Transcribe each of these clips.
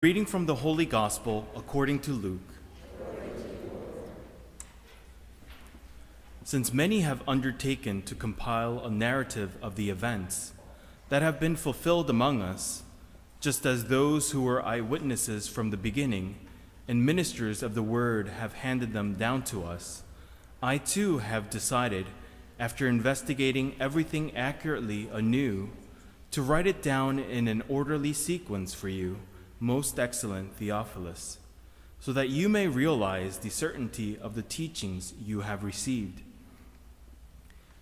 Reading from the Holy Gospel according to Luke. Since many have undertaken to compile a narrative of the events that have been fulfilled among us, just as those who were eyewitnesses from the beginning and ministers of the word have handed them down to us, I too have decided, after investigating everything accurately anew, to write it down in an orderly sequence for you, most excellent Theophilus, so that you may realize the certainty of the teachings you have received.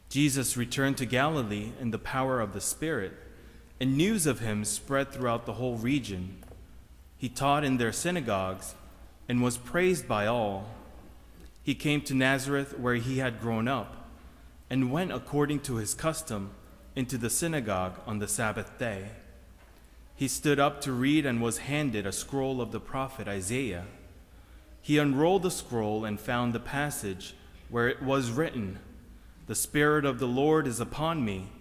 Jesus returned to Galilee in the power of the Spirit, and news of him spread throughout the whole region. He taught in their synagogues and was praised by all. He came to Nazareth, where he had grown up, and went according to his custom into the synagogue on the Sabbath day. He stood up to read and was handed a scroll of the prophet Isaiah. He unrolled the scroll and found the passage where it was written, "The Spirit of the Lord is upon me,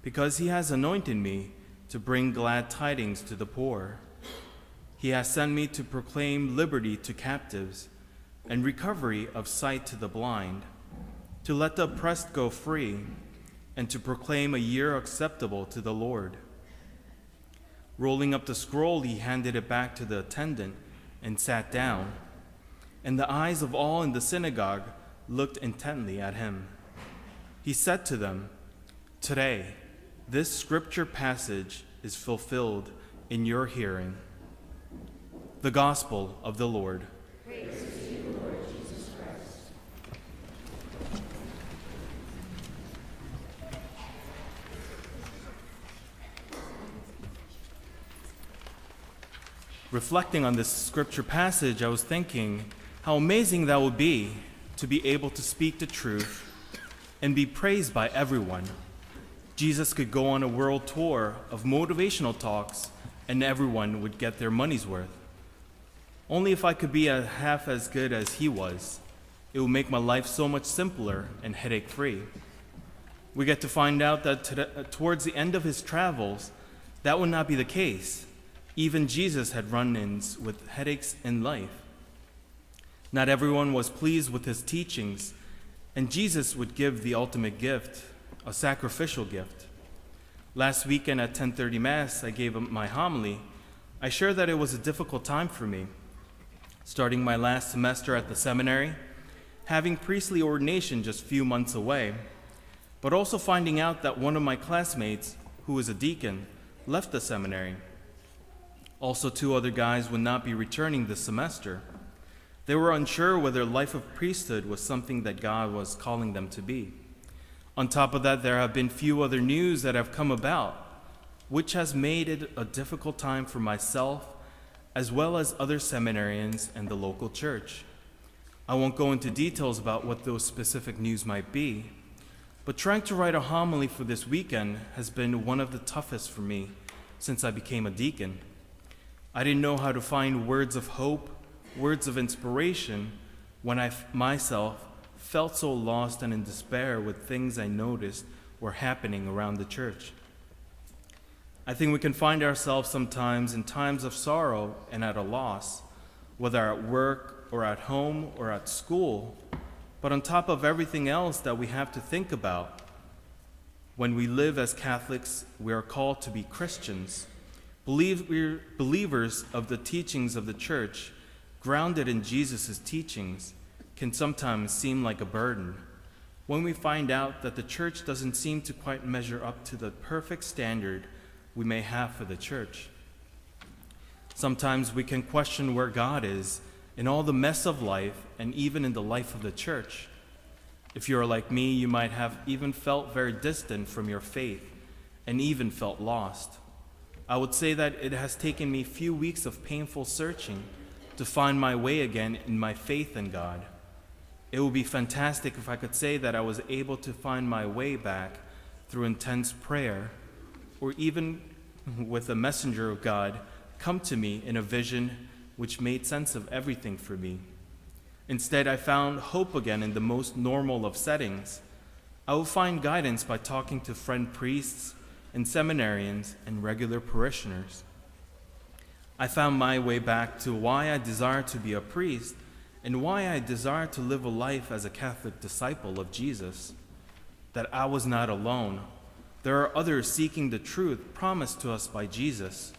because he has anointed me to bring glad tidings to the poor. He has sent me to proclaim liberty to captives and recovery of sight to the blind, to let the oppressed go free, and to proclaim a year acceptable to the Lord." Rolling up the scroll, he handed it back to the attendant and sat down. And the eyes of all in the synagogue looked intently at him. He said to them, "Today, this scripture passage is fulfilled in your hearing." The Gospel of the Lord. Praise to you, Lord Jesus Christ. Reflecting on this scripture passage, I was thinking how amazing that would be to be able to speak the truth and be praised by everyone. Jesus could go on a world tour of motivational talks and everyone would get their money's worth. Only if I could be half as good as he was, it would make my life so much simpler and headache-free. We get to find out that towards the end of his travels, that would not be the case. Even Jesus had run-ins with headaches in life. Not everyone was pleased with his teachings, and Jesus would give the ultimate gift, a sacrificial gift. Last weekend at 10:30 Mass, I gave my homily. I shared that it was a difficult time for me, starting my last semester at the seminary, having priestly ordination just a few months away, but also finding out that one of my classmates, who is a deacon, left the seminary. Also, 2 other guys would not be returning this semester. They were unsure whether life of priesthood was something that God was calling them to be. On top of that, there have been few other news that have come about, which has made it a difficult time for myself, as well as other seminarians and the local church. I won't go into details about what those specific news might be, but trying to write a homily for this weekend has been one of the toughest for me since I became a deacon. I didn't know how to find words of hope, words of inspiration, when I myself felt so lost and in despair with things I noticed were happening around the church. I think we can find ourselves sometimes in times of sorrow and at a loss, whether at work or at home or at school. But on top of everything else that we have to think about, when we live as Catholics, we are called to be Christians. We're believers of the teachings of the church, grounded in Jesus' teachings, can sometimes seem like a burden when we find out that the church doesn't seem to quite measure up to the perfect standard we may have for the church. Sometimes we can question where God is in all the mess of life and even in the life of the church. If you're like me, you might have even felt very distant from your faith and even felt lost. I would say that it has taken me a few weeks of painful searching to find my way again in my faith in God. It would be fantastic if I could say that I was able to find my way back through intense prayer, or even with a messenger of God come to me in a vision which made sense of everything for me. Instead, I found hope again in the most normal of settings. I will find guidance by talking to friend priests and seminarians and regular parishioners. I found my way back to why I desire to be a priest and why I desire to live a life as a Catholic disciple of Jesus. That I was not alone. There are others seeking the truth promised to us by Jesus.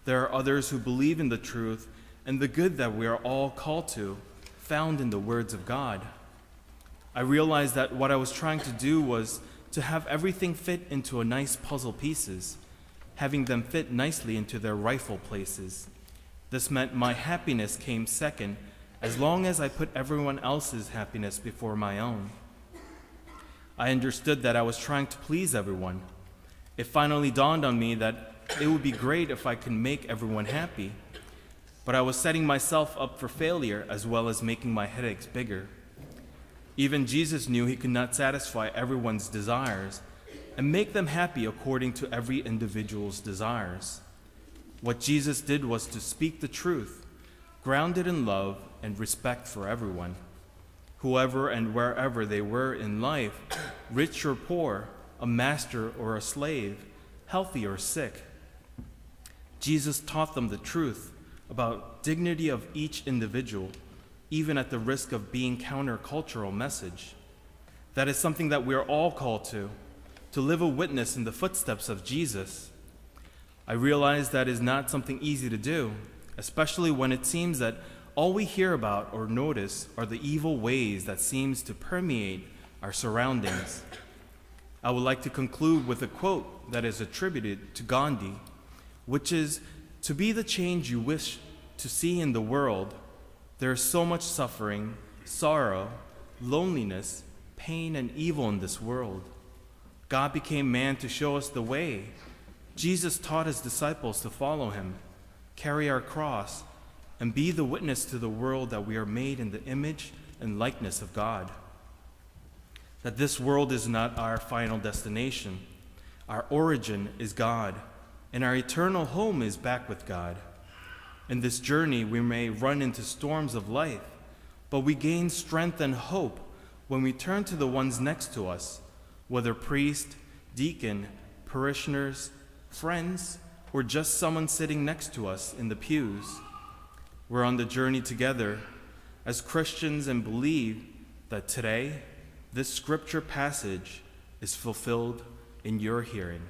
There are others who believe in the truth and the good that we are all called to, found in the words of God. I realized that what I was trying to do was to have everything fit into a nice puzzle pieces, having them fit nicely into their rightful places. This meant my happiness came second, as long as I put everyone else's happiness before my own. I understood that I was trying to please everyone. It finally dawned on me that it would be great if I could make everyone happy, but I was setting myself up for failure as well as making my headaches bigger. Even Jesus knew he could not satisfy everyone's desires and make them happy according to every individual's desires. What Jesus did was to speak the truth, grounded in love and respect for everyone, whoever and wherever they were in life, rich or poor, a master or a slave, healthy or sick. Jesus taught them the truth about dignity of each individual, even at the risk of being countercultural message. That is something that we are all called to live a witness in the footsteps of Jesus. I realize that is not something easy to do, especially when it seems that all we hear about or notice are the evil ways that seems to permeate our surroundings. I would like to conclude with a quote that is attributed to Gandhi, which is, "To be the change you wish to see in the world, there is so much suffering, sorrow, loneliness, pain, and evil in this world. God became man to show us the way. Jesus taught his disciples to follow him, carry our cross, and be the witness to the world that we are made in the image and likeness of God. That this world is not our final destination. Our origin is God, and our eternal home is back with God. In this journey, we may run into storms of life, but we gain strength and hope when we turn to the ones next to us, whether priest, deacon, parishioners, friends, or just someone sitting next to us in the pews. We're on the journey together as Christians and believe that today, this scripture passage is fulfilled in your hearing."